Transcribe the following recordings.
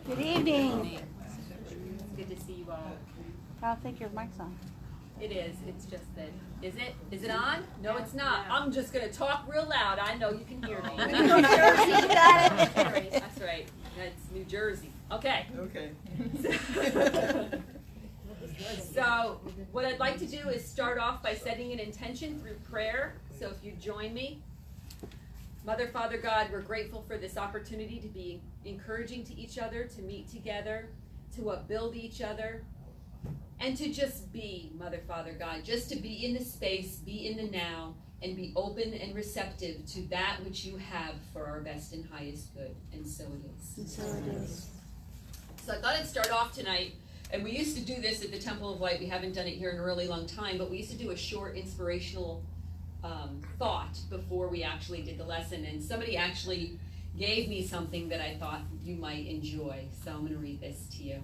Good evening. It's good to see you all. I don't think your mic's on. It is. It's just that. Is it? Is it on? No, it's not. I'm just going to talk real loud. I know you can hear me. New Jersey, you got it. That's right. That's New Jersey. Okay. Okay. So what I'd like to do is start off by setting an intention through prayer. So if you join me. Mother, Father, God, we're grateful for this opportunity to be encouraging to each other, to meet together, to upbuild each other, and to just be, Mother, Father, God, just to be in the space, be in the now, and be open and receptive to that which you have for our best and highest good. And so it is. And so it is. So I thought I'd start off tonight, and we used to do this at the Temple of Light. We haven't done it here in a really long time, but we used to do a short inspirational thought before we actually did the lesson, and somebody actually gave me something that I thought you might enjoy, so I'm going to read this to you.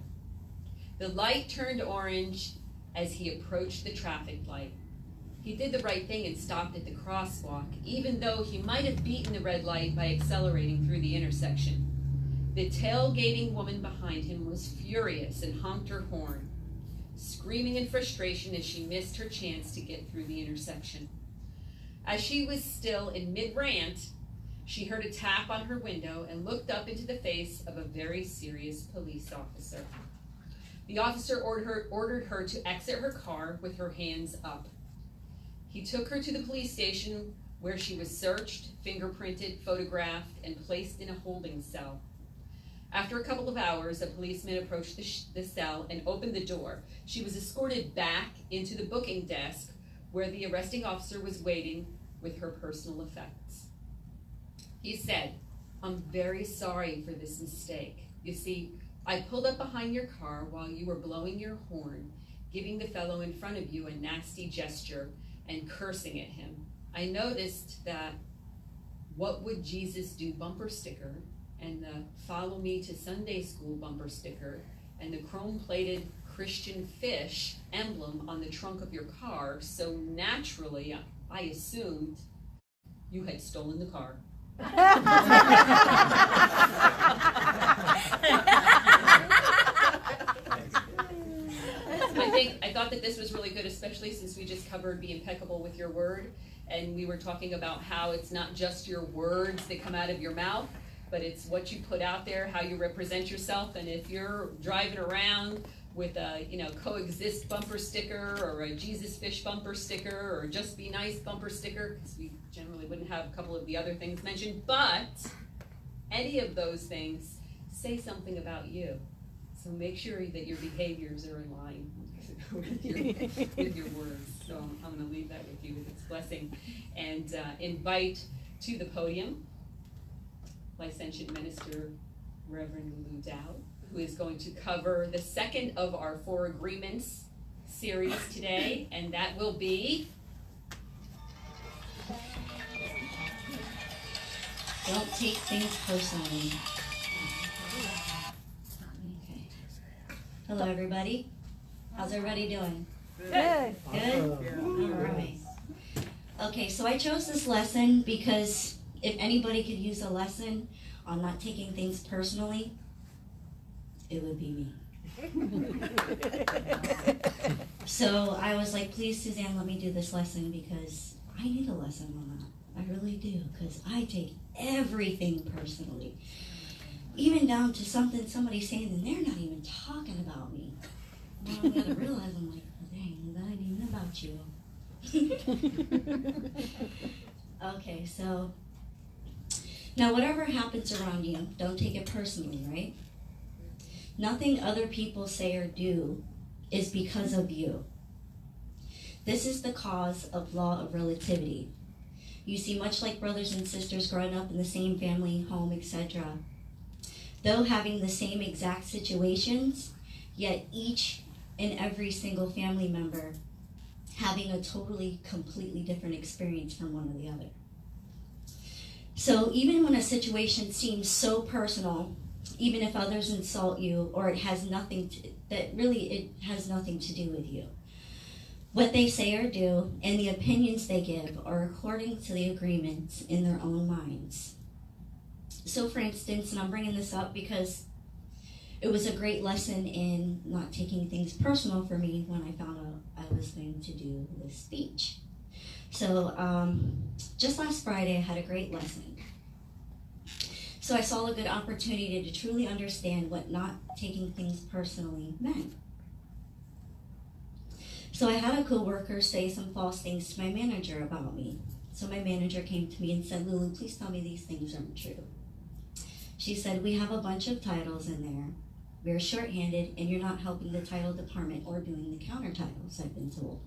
The light turned orange as he approached the traffic light. He did the right thing and stopped at the crosswalk, even though he might have beaten the red light by accelerating through the intersection. The tailgating woman behind him was furious and honked her horn, screaming in frustration as she missed her chance to get through the intersection. As she was still in mid-rant, she heard a tap on her window and looked up into the face of a very serious police officer. The officer ordered her to exit her car with her hands up. He took her to the police station where she was searched, fingerprinted, photographed, and placed in a holding cell. After a couple of hours, a policeman approached the cell and opened the door. She was escorted back into the booking desk where the arresting officer was waiting with her personal effects. He said, "I'm very sorry for this mistake. You see, I pulled up behind your car while you were blowing your horn, giving the fellow in front of you a nasty gesture and cursing at him. I noticed that 'What would Jesus do' bumper sticker and the 'Follow me to Sunday school' bumper sticker and the chrome-plated Christian fish emblem on the trunk of your car, so naturally I assumed you had stolen the car." I thought that this was really good, especially since we just covered be impeccable with your word, and we were talking about how it's not just your words that come out of your mouth, but it's what you put out there, how you represent yourself. And if you're driving around with a coexist bumper sticker or a Jesus fish bumper sticker or just be nice bumper sticker, because we generally wouldn't have a couple of the other things mentioned, but any of those things say something about you. So make sure that your behaviors are in line with your words. So I'm going to leave that with you with its blessing and invite to the podium Licentiate Minister Reverend Lou Dowd, who is going to cover the second of our 4 agreements series today, and that will be don't take things personally. Okay. Hello, everybody. How's everybody doing? Good. Good? All right. Okay, so I chose this lesson because if anybody could use a lesson on not taking things personally, it would be me. So I was like, please, Suzanne, let me do this lesson because I need a lesson on that. I really do, because I take everything personally. Even down to somebody saying that they're not even talking about me. Well, I'm going to realize, I'm like, oh, dang, that ain't even about you. Okay, so now whatever happens around you, don't take it personally, right? Nothing other people say or do is because of you. This is the cause of law of relativity. You see, much like brothers and sisters growing up in the same family, home, etc., though having the same exact situations, yet each and every single family member having a totally, completely different experience from one or the other. So even when a situation seems so personal, even if others insult you, or it has nothing to, it has nothing to do with you. What they say or do, and the opinions they give are according to the agreements in their own minds. So for instance, and I'm bringing this up because it was a great lesson in not taking things personal for me when I found out I was going to do this speech. So just last Friday, I had a great lesson. So I saw a good opportunity to truly understand what not taking things personally meant. So I had a coworker say some false things to my manager about me. So my manager came to me and said, Lulu, please tell me these things aren't true. She said, we have a bunch of titles in there. We're shorthanded, and you're not helping the title department or doing the counter titles, I've been told.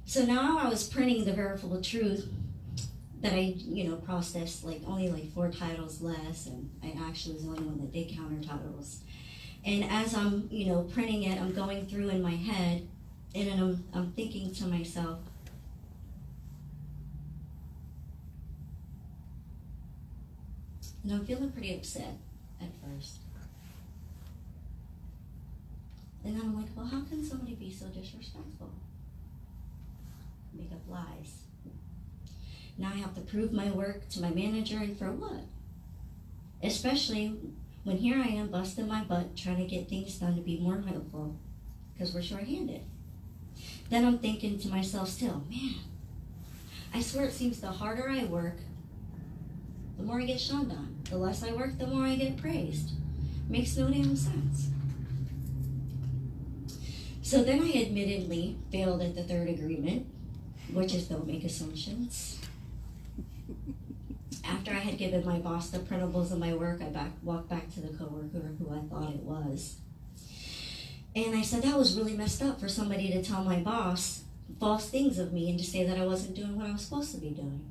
So now I was printing the verifiable truth that I, processed only 4 titles less, and I actually was the only one that did counter titles. And as I'm, printing it, I'm going through in my head, and then I'm thinking to myself, and I'm feeling pretty upset at first. And then I'm like, well, how can somebody be so disrespectful? Make up lies. Now I have to prove my work to my manager, and for what? Especially when here I am busting my butt trying to get things done to be more helpful because we're short-handed. Then I'm thinking to myself still, man, I swear it seems the harder I work, the more I get shunned on. The less I work, the more I get praised. Makes no damn sense. So then I admittedly failed at the 3rd agreement, which is don't make assumptions. After I had given my boss the printables of my work, I walked back to the coworker who I thought it was. And I said, that was really messed up for somebody to tell my boss false things of me and to say that I wasn't doing what I was supposed to be doing,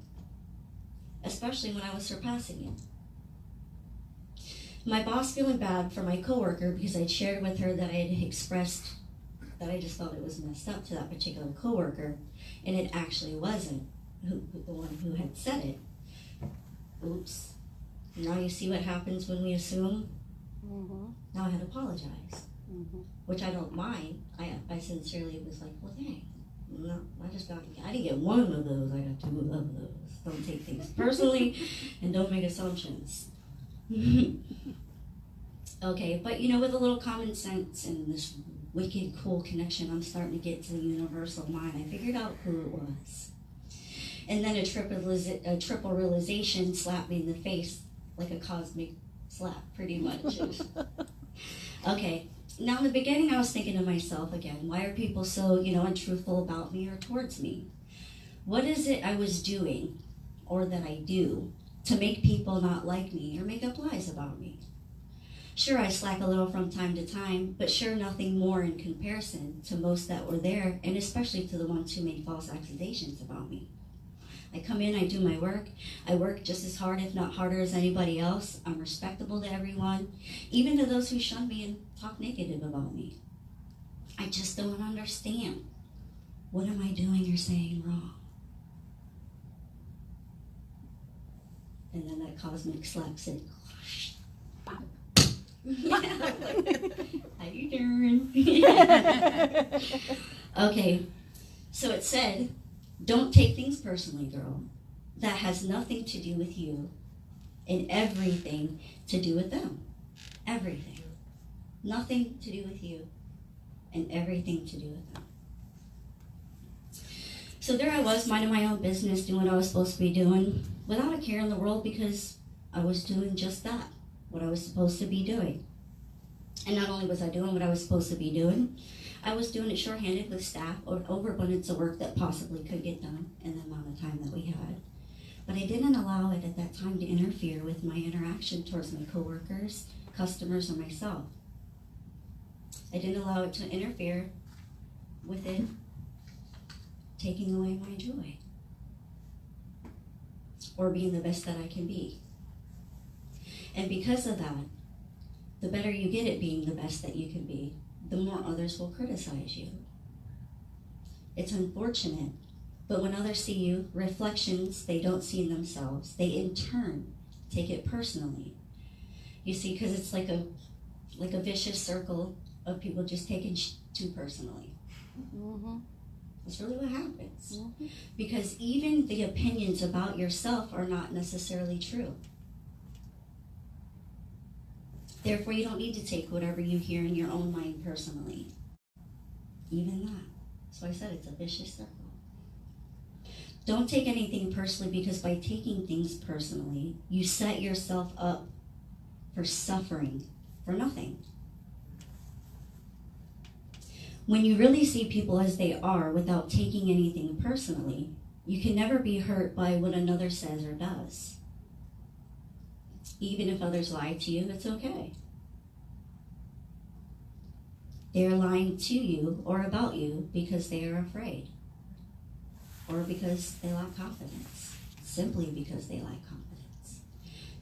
especially when I was surpassing it. My boss feeling bad for my coworker because I'd shared with her that I had expressed that I just thought it was messed up to that particular coworker, and it actually wasn't the one who had said it. Oops. Now you see what happens when we assume? Mm-hmm. Now I had to apologize, Mm-hmm. which I don't mind. I sincerely was like, well, dang. No, I didn't get one of those, I got 2 of those. Don't take things personally and don't make assumptions. Okay, but with a little common sense and this wicked cool connection I'm starting to get to the universal mind, I figured out who it was. And then a triple realization slapped me in the face like a cosmic slap, pretty much. Okay, now in the beginning I was thinking to myself again, why are people so, untruthful about me or towards me? What is it I was doing or that I do to make people not like me or make up lies about me? Sure, I slack a little from time to time, but sure nothing more in comparison to most that were there, and especially to the ones who made false accusations about me. I come in, I do my work. I work just as hard, if not harder, as anybody else. I'm respectable to everyone, even to those who shun me and talk negative about me. I just don't understand. What am I doing or saying wrong? And then that cosmic slap said, how you doing? Okay, so it said, don't take things personally, girl. That has nothing to do with you and everything to do with them. Everything. Nothing to do with you and everything to do with them. So there I was, minding my own business, doing what I was supposed to be doing, without a care in the world because I was doing just that, what I was supposed to be doing. And not only was I doing what I was supposed to be doing, I was doing it shorthanded with staff or overabundance of work that possibly could get done in the amount of time that we had. But I didn't allow it at that time to interfere with my interaction towards my coworkers, customers, or myself. I didn't allow it to interfere with it taking away my joy or being the best that I can be. And because of that, the better you get at being the best that you can be, the more others will criticize you. It's unfortunate, but when others see you, reflections they don't see in themselves, they in turn take it personally. You see, because it's like a vicious circle of people just taking too personally. Mm-hmm. That's really what happens. Mm-hmm. Because even the opinions about yourself are not necessarily true. Therefore, you don't need to take whatever you hear in your own mind personally. Even that. So I said it's a vicious circle. Don't take anything personally, because by taking things personally, you set yourself up for suffering for nothing. When you really see people as they are without taking anything personally, you can never be hurt by what another says or does. Even if others lie to you, it's okay. They are lying to you or about you because they are afraid, or because they lack confidence, simply because they lack confidence.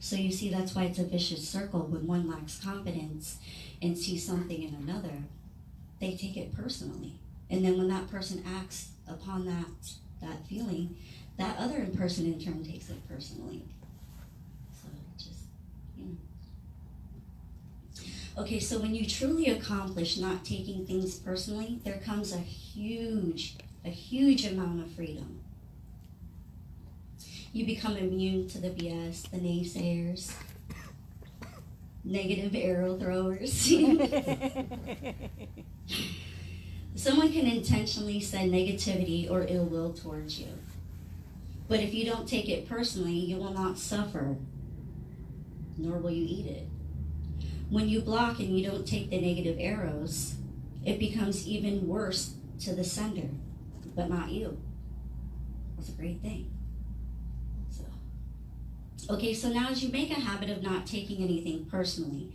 So you see, that's why it's a vicious circle. When one lacks confidence and sees something in another, they take it personally. And then when that person acts upon that feeling, that other person in turn takes it personally. So just, Okay, so when you truly accomplish not taking things personally, there comes a huge amount of freedom. You become immune to the BS, the naysayers, negative arrow throwers. Someone can intentionally send negativity or ill will towards you. But if you don't take it personally, you will not suffer, nor will you eat it. When you block and you don't take the negative arrows, it becomes even worse to the sender, but not you. That's a great thing. So now as you make a habit of not taking anything personally,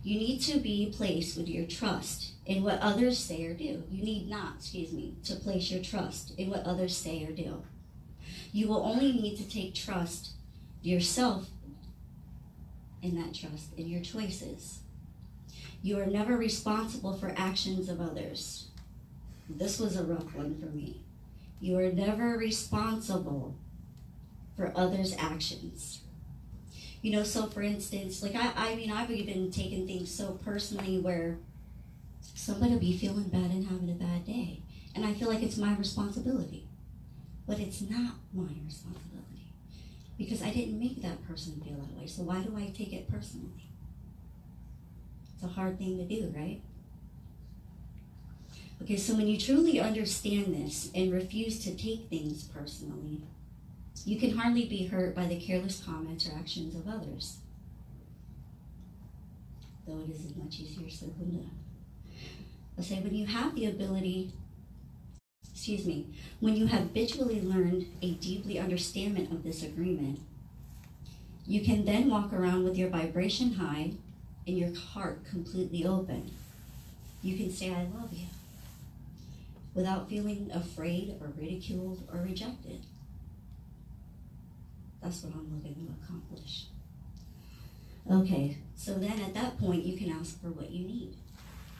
you need to be placed with your trust in what others say or do. You need not, to place your trust in what others say or do. You will only need to take trust yourself in that trust, in your choices. You are never responsible for actions of others. This was a rough one for me. You are never responsible for others' actions. So for instance, I've even taken things so personally where somebody will be feeling bad and having a bad day, and I feel like it's my responsibility. But it's not my responsibility, because I didn't make that person feel that way, so why do I take it personally? It's a hard thing to do, right? Okay, so when you truly understand this and refuse to take things personally, you can hardly be hurt by the careless comments or actions of others. Though it is much easier said than done. I'll say when you have the ability, when you have habitually learned a deeply understanding of this agreement, you can then walk around with your vibration high and your heart completely open. You can say, I love you, without feeling afraid or ridiculed or rejected. That's what I'm looking to accomplish. Okay, so then at that point, you can ask for what you need.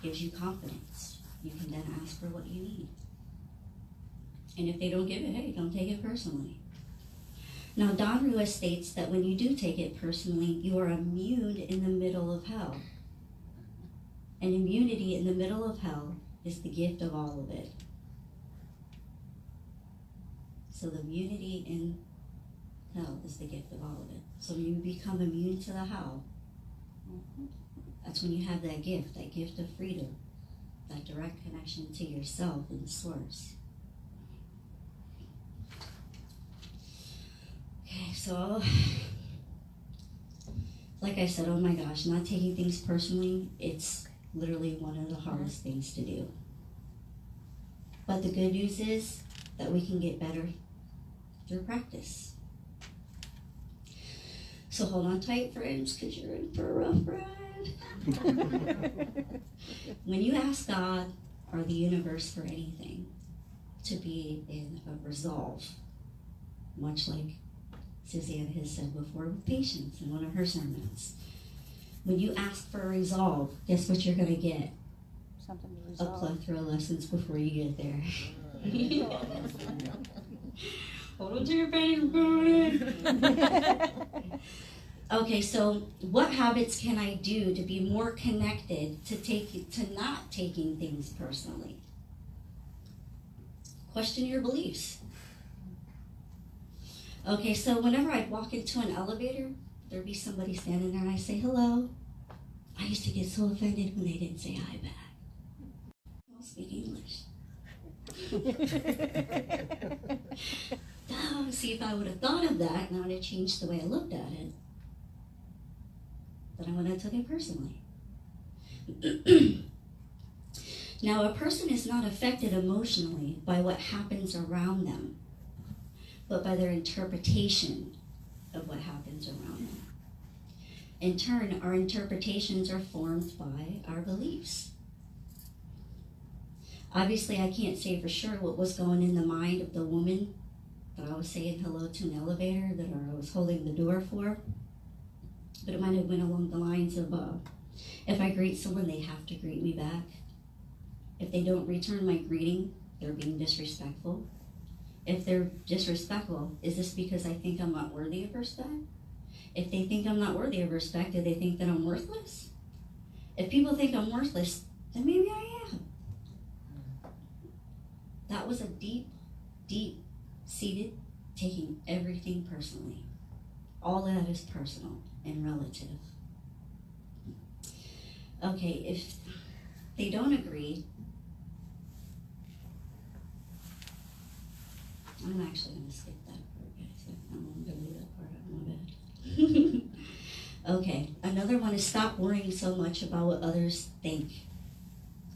Gives you confidence. You can then ask for what you need. And if they don't give it, hey, don't take it personally. Now, Don Ruiz states that when you do take it personally, you are immune in the middle of hell. And immunity in the middle of hell is the gift of all of it. So the immunity in hell is the gift of all of it. So when you become immune to the hell, that's when you have that gift of freedom, that direct connection to yourself and the source. Okay, so like I said, oh my gosh, not taking things personally, it's literally one of the hardest things to do. But the good news is that we can get better through practice. So hold on tight, friends, because you're in for a rough ride. When you ask God or the universe for anything, to be in a resolve, much like Susanna has said before with patience in one of her sermons. When you ask for a resolve, guess what you're going to get? Something to A resolve. plethora of lessons before you get there. Hold on to your faith. Okay, so what habits can I do to be more connected to not taking things personally? Question your beliefs. Okay, so whenever I'd walk into an elevator, there'd be somebody standing there and I say, hello, I used to get so offended when they didn't say hi back. I don't speak English. Oh, see, if I would have thought of that, and I would have changed the way I looked at it, then I wouldn't have took it personally. Now, a person is not affected emotionally by what happens around them, but by their interpretation of what happens around them. In turn, our interpretations are formed by our beliefs. Obviously, I can't say for sure what was going in the mind of the woman that I was saying hello to in the elevator, that I was holding the door for, but it might have went along the lines of, if I greet someone, they have to greet me back. If they don't return my greeting, they're being disrespectful. If they're disrespectful, is this because I think I'm not worthy of respect? If they think I'm not worthy of respect, do they think that I'm worthless? If people think I'm worthless, then maybe I am. That was a deep, deep-seated taking everything personally. All of that is personal and relative. Okay, if they don't agree, I'm actually going to skip that part, guys. I'm going to leave that part out, my bad. Okay, another one is stop worrying so much about what others think.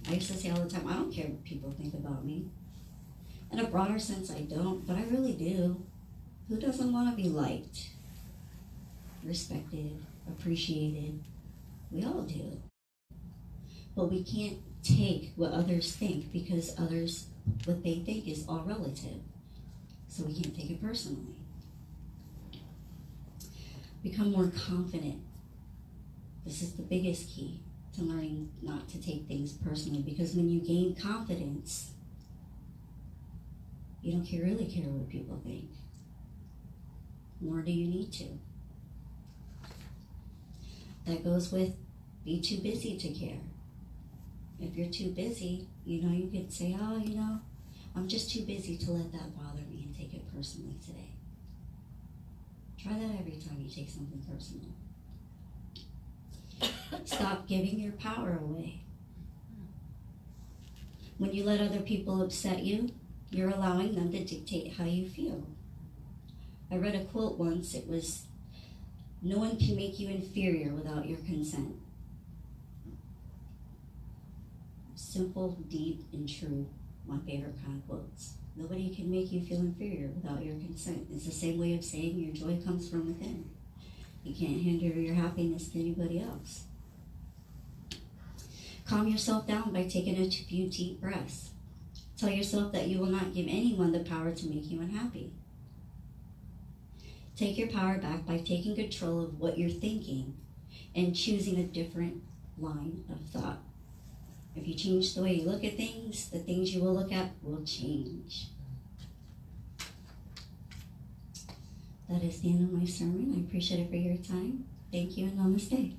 I used to say all the time, I don't care what people think about me. In a broader sense, I don't, but I really do. Who doesn't want to be liked, respected, appreciated? We all do. But we can't take what others think because others, what they think is all relative. So we can't take it personally. Become more confident. This is the biggest key to learning not to take things personally, because when you gain confidence, you don't really care what people think. Nor do you need to. That goes with be too busy to care. If you're too busy, you could say, I'm just too busy to let that bother me and take it personally today. Try that every time you take something personal. Stop giving your power away. When you let other people upset you, you're allowing them to dictate how you feel. I read a quote once. It was, no one can make you inferior without your consent. Simple, deep, and true. My favorite kind of quotes. Nobody can make you feel inferior without your consent. It's the same way of saying your joy comes from within. You can't hand over your happiness to anybody else. Calm yourself down by taking a few deep breaths. Tell yourself that you will not give anyone the power to make you unhappy. Take your power back by taking control of what you're thinking and choosing a different line of thought. If you change the way you look at things, the things you will look at will change. That is the end of my sermon. I appreciate it for your time. Thank you and namaste.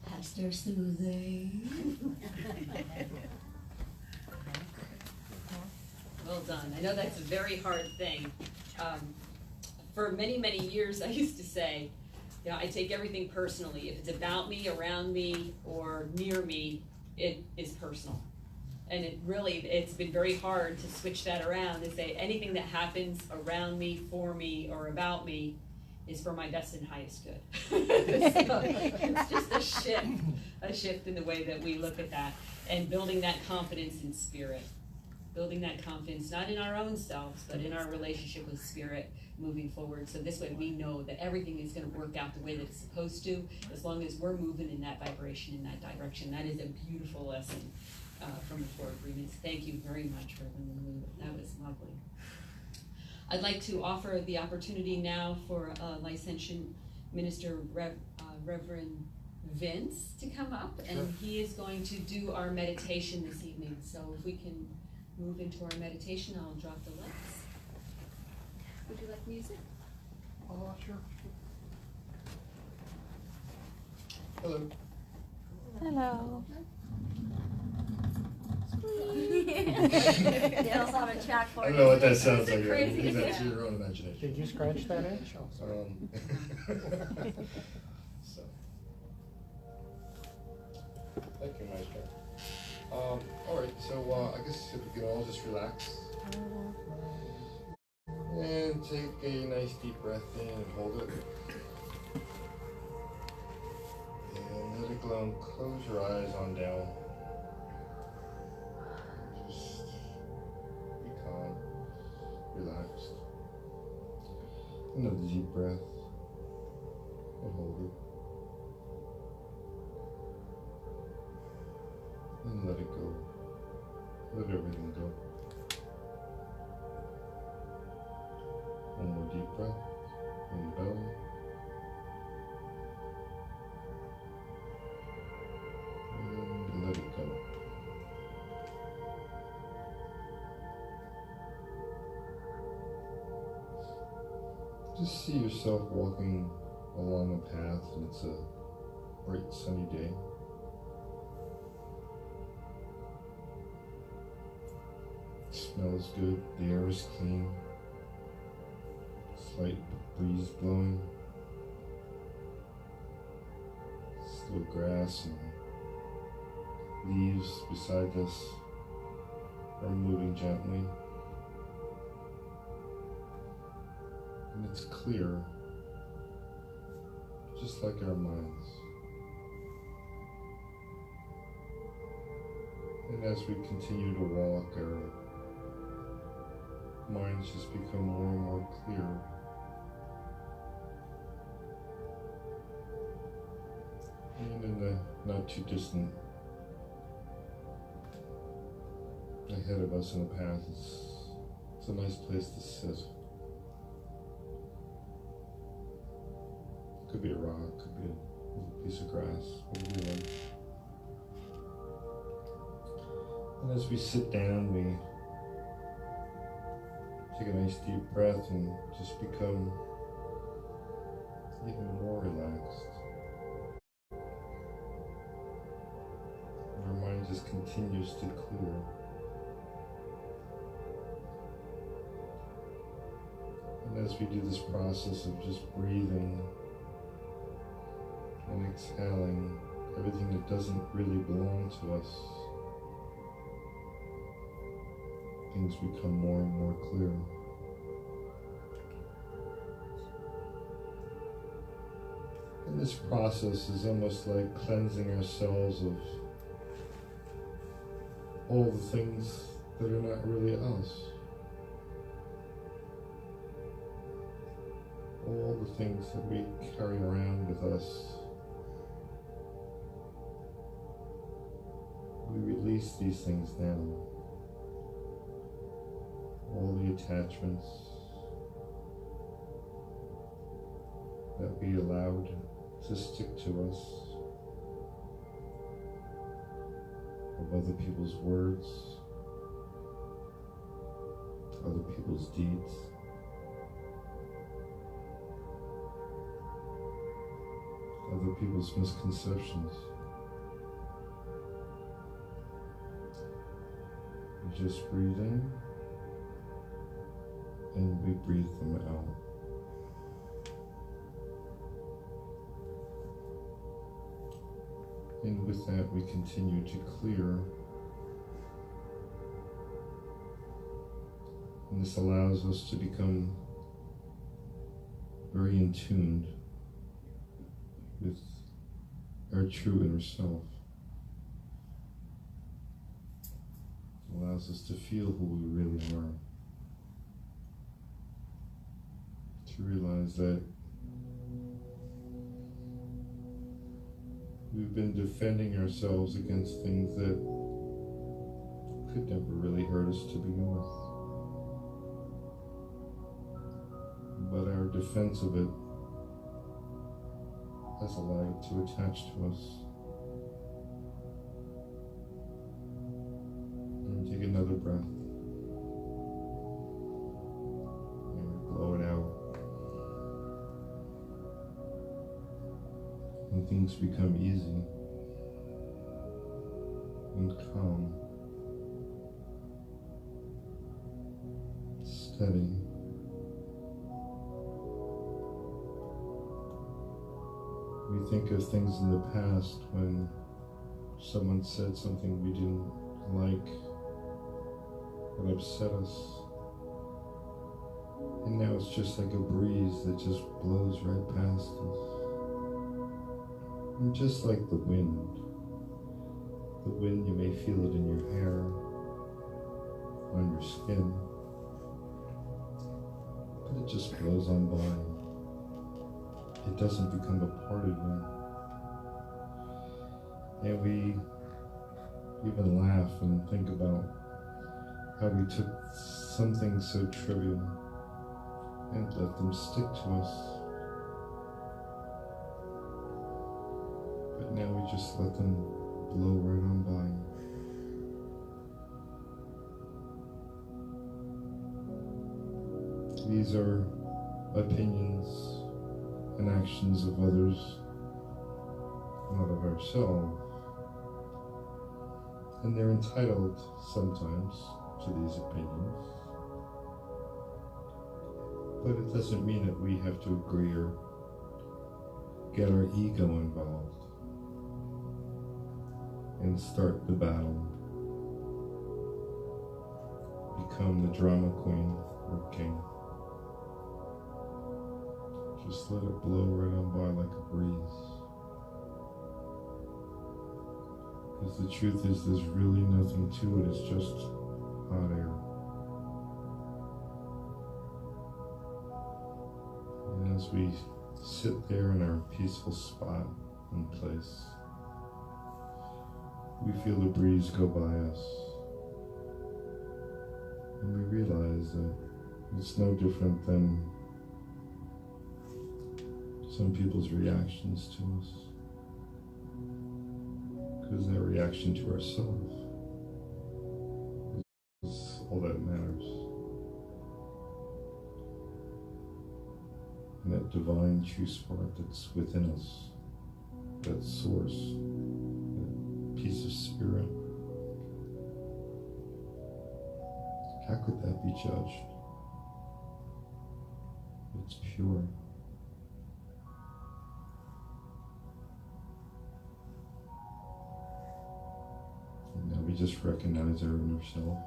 Pastor Susie. Well done. I know that's a very hard thing. For many, many years, I used to say, I take everything personally. If it's about me, around me, or near me, it is personal. And it's been very hard to switch that around and say anything that happens around me, for me, or about me is for my best and highest good. So it's just a shift in the way that we look at that, and building that confidence in spirit. Building that confidence, not in our own selves, but in our relationship with spirit moving forward. So this way we know that everything is going to work out the way that it's supposed to, as long as we're moving in that vibration, in that direction. That is a beautiful lesson from the Four Agreements. Thank you very much for bringing that. That was lovely. I'd like to offer the opportunity now for licensed minister Reverend Vince to come up, and he is going to do our meditation this evening. So if we can move into our meditation, I'll drop the lights. Would you like music? Oh, sure. Hello. Hello. They also have a chat for I you. don't know what that sounds like. Crazy. Leave that to your own imagination. Did you scratch that itch? Oh, sorry. So. Thank you, Maestro. All right, so I guess if we can all just relax. And take a nice deep breath in and hold it. And let it go and close your eyes on down. Just be calm, relaxed. Another deep breath and hold it. And let it go. Let everything go. One more deep breath in the belly. And let it go. Just see yourself walking along a path and it's a bright sunny day. It smells good, the air is clean. Slight breeze blowing. Still grass and leaves beside us are moving gently. And it's clear, just like our minds. And as we continue to walk, our minds just become more and more clear. And in the not too distant ahead of us in the path, it's a nice place to sit. Could be a rock, could be a little piece of grass, whatever you like. And as we sit down, we take a nice deep breath and just become even more relaxed. Our mind just continues to clear. And as we do this process of just breathing and exhaling everything that doesn't really belong to us, things become more and more clear. And this process is almost like cleansing ourselves of all the things that are not really us. All the things that we carry around with us. We release these things now. All the attachments that we allowed to stick to us, of other people's words, other people's deeds, other people's misconceptions. We just breathe in and we breathe them out. And with that, we continue to clear. And this allows us to become very in tune with our true inner self. It allows us to feel who we really are. To realize that we've been defending ourselves against things that could never really hurt us to begin with. But our defense of it has allowed it to attach to us. And take another breath. And blow it out. And things become easy and calm. steady. We think of things in the past when someone said something we didn't like that upset us. And now it's just like a breeze that just blows right past us. And just like the wind, you may feel it in your hair, on your skin, but it just blows on by. It doesn't become a part of you. And we even laugh and think about how we took something so trivial and let them stick to us. But now we just let them blow right on by. These are opinions and actions of others, not of ourselves. And they're entitled sometimes to these opinions. But it doesn't mean that we have to agree or get our ego involved and start the battle. Become the drama queen or king. Just let it blow right on by like a breeze. Because the truth is, there's really nothing to it. It's just hot air. And as we sit there in our peaceful spot and place, we feel the breeze go by us. And we realize that it's no different than some people's reactions to us, because their reaction to ourselves is all that matters. And that divine true spark that's within us, that source, that piece of spirit, how could that be judged? It's pure. And now we just recognize our inner self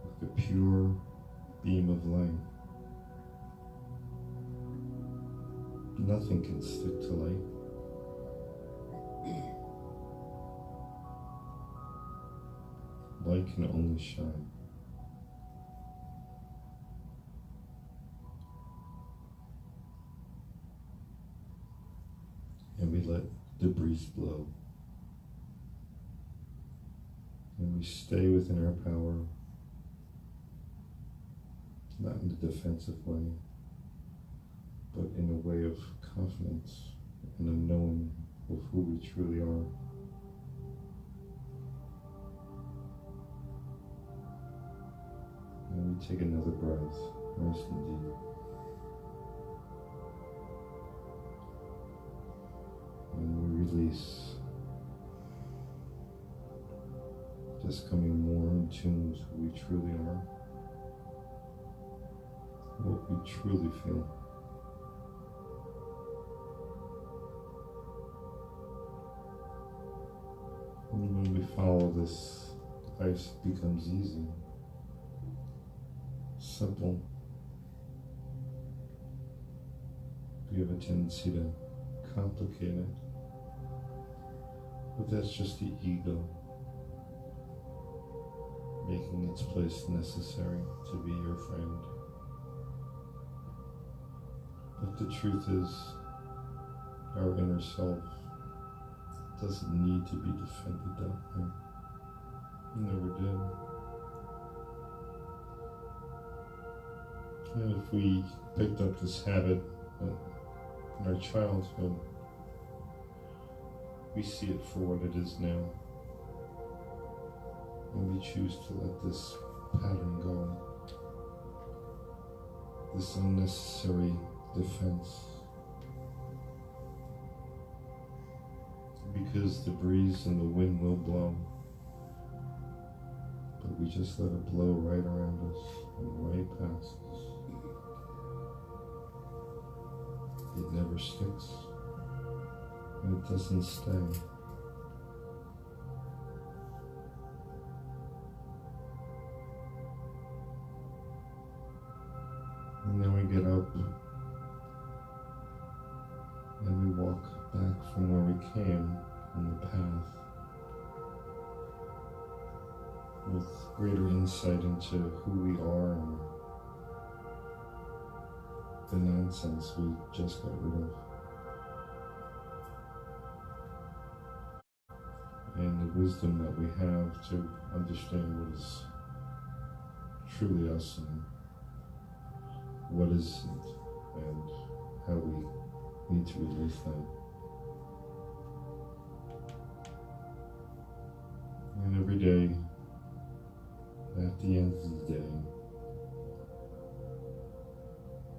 like a pure beam of light. Nothing can stick to light. Light can only shine. And we let the breeze blow. And we stay within our power, not in a defensive way, but in a way of confidence and a knowing of who we truly are. And we take another breath, nice and deep. And we release, just coming more in tune with who we truly are, what we truly feel. And when we follow this, life becomes easy, simple. We have a tendency to complicate it, but that's just the ego making its place necessary to be your friend. But the truth is, our inner self doesn't need to be defended that way. It never did. And if we picked up this habit in our childhood, we see it for what it is now. And we choose to let this pattern go, this unnecessary defense. Because the breeze and the wind will blow, but we just let it blow right around us and right past us. It never sticks, and it doesn't stay. And then we get up and we walk back from where we came on the path with greater insight into who we are and the nonsense we just got rid of, and the wisdom that we have to understand what is truly us and what isn't, and how we need to release that. And every day, at the end of the day,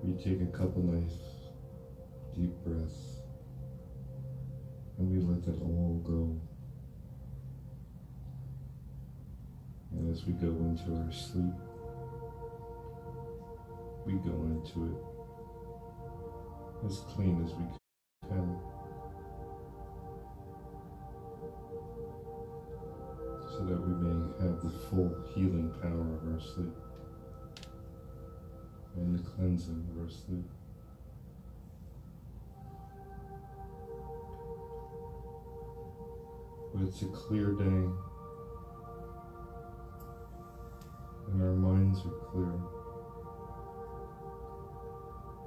we take a couple nice deep breaths and we let that all go. And as we go into our sleep, we go into it as clean as we can, so that we may have the full healing power of our sleep and the cleansing of our sleep. But it's a clear day, and our minds are clear.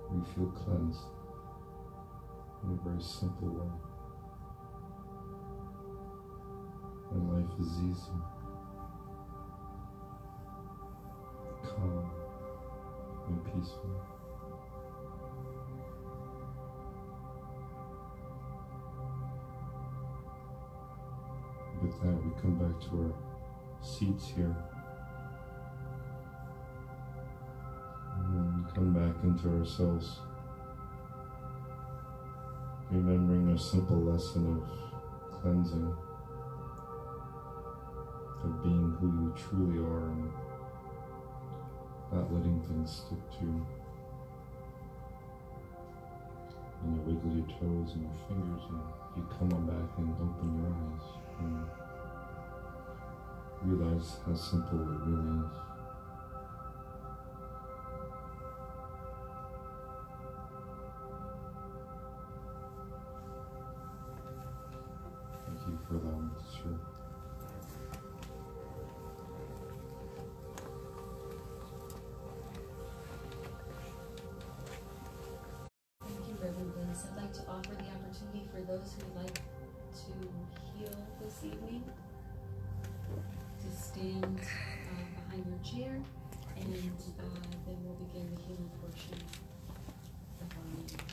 We feel cleansed in a very simple way. And life is easy, calm, and peaceful. With that, we come back to our seats here. And come back into ourselves, remembering a simple lesson of cleansing, of being who you truly are and not letting things stick to you. And you wiggle your toes and your fingers, and you come on back and open your eyes and realize how simple it really is. Thank you for allowing me to share. Thank you, Reverend Bliss. I'd like to offer the opportunity for those who would like to heal this evening to stand behind your chair, and then we'll begin the healing portion of our meeting.